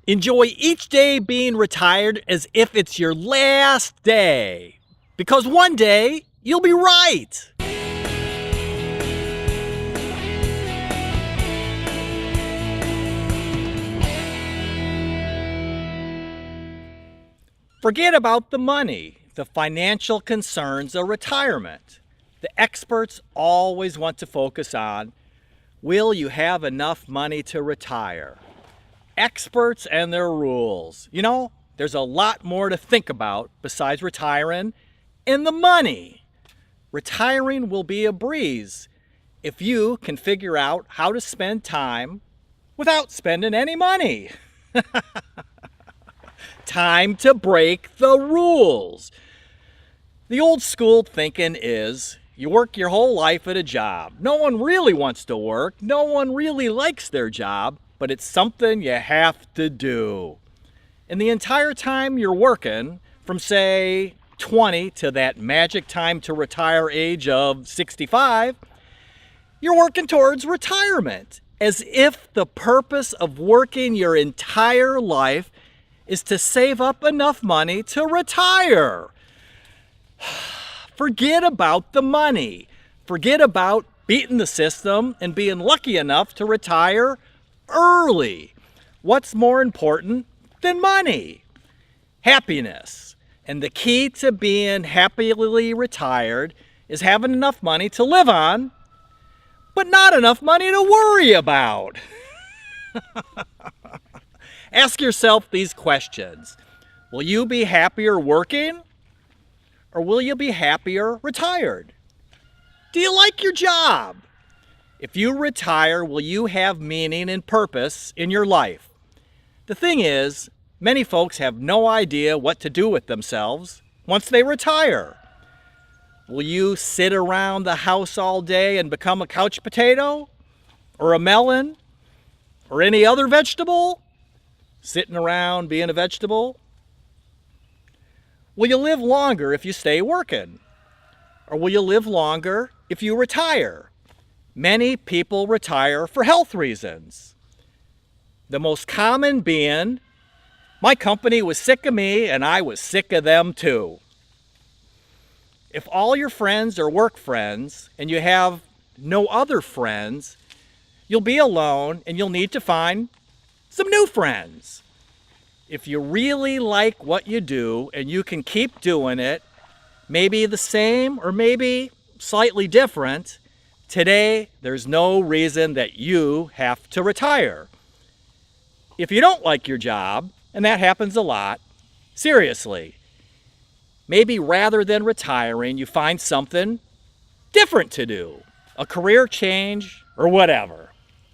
Enjoy each day being retired as if it's your last day, because one day you'll be right. Forget about the money, the financial concerns of retirement. The experts always want to focus on, will you have enough money to retire? Experts and their rules. You know, there's a lot more to think about besides retiring and the money. Retiring will be a breeze if you can figure out how to spend time without spending any money. Time to break the rules. The old school thinking is, you work your whole life at a job. No one really wants to work. No one really likes their job, but it's something you have to do. And the entire time you're working, from say 20 to that magic time to retire age of 65, you're working towards retirement, as if the purpose of working your entire life is to save up enough money to retire. Forget about the money. Forget about beating the system and being lucky enough to retire early. What's more important than money? Happiness. And the key to being happily retired is having enough money to live on, but not enough money to worry about. Ask yourself these questions. Will you be happier working, or will you be happier retired? Do you like your job? If you retire, will you have meaning and purpose in your life? The thing is, many folks have no idea what to do with themselves once they retire. Will you sit around the house all day and become a couch potato? Or a melon? Or any other vegetable? Sitting around being a vegetable? Will you live longer if you stay working? Or will you live longer if you retire? Many people retire for health reasons. The most common being, my company was sick of me and I was sick of them too. If all your friends are work friends and you have no other friends, you'll be alone and you'll need to find some new friends. If you really like what you do and you can keep doing it, maybe the same or maybe slightly different, today there's no reason that you have to retire. If you don't like your job, and that happens a lot, seriously, maybe rather than retiring, you find something different to do, a career change or whatever.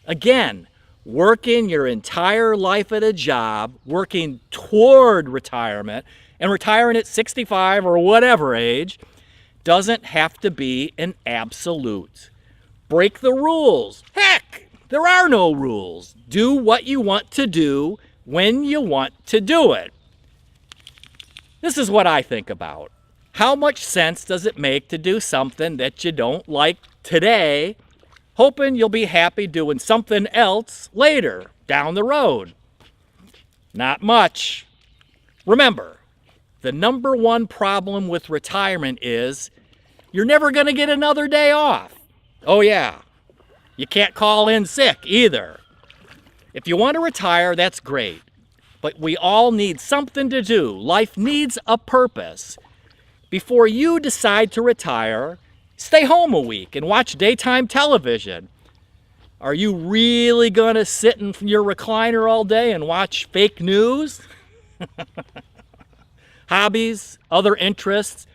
Again, working your entire life at a job, working toward retirement, and retiring at 65 or whatever age, doesn't have to be an absolute. Break the rules. Heck, there are no rules. Do what you want to do when you want to do it. This is what I think about. How much sense does it make to do something that you don't like today, hoping you'll be happy doing something else later, down the road? Not much. Remember, the number one problem with retirement is you're never going to get another day off. Oh yeah, you can't call in sick either. If you want to retire, that's great. But we all need something to do. Life needs a purpose. Before you decide to retire, stay home a week and watch daytime television. Are you really going to sit in your recliner all day and watch fake news? Hobbies, other interests,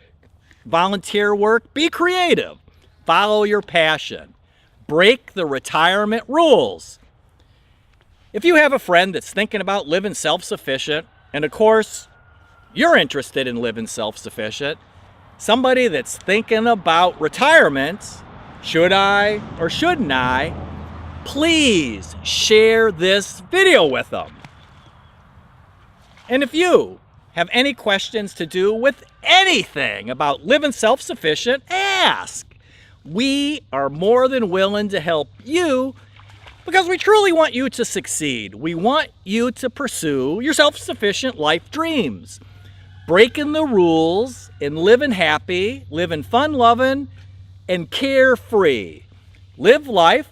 volunteer work, be creative. Follow your passion. Break the retirement rules. If you have a friend that's thinking about living self-sufficient, and of course, you're interested in living self-sufficient, somebody that's thinking about retirement, should I or shouldn't I, please share this video with them. And if you have any questions to do with anything about living self-sufficient, ask. We are more than willing to help you Because we truly want you to succeed. We want you to pursue your self-sufficient life dreams. Breaking the rules and living happy, living fun loving, and carefree. Live life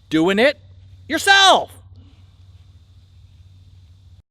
doing it yourself.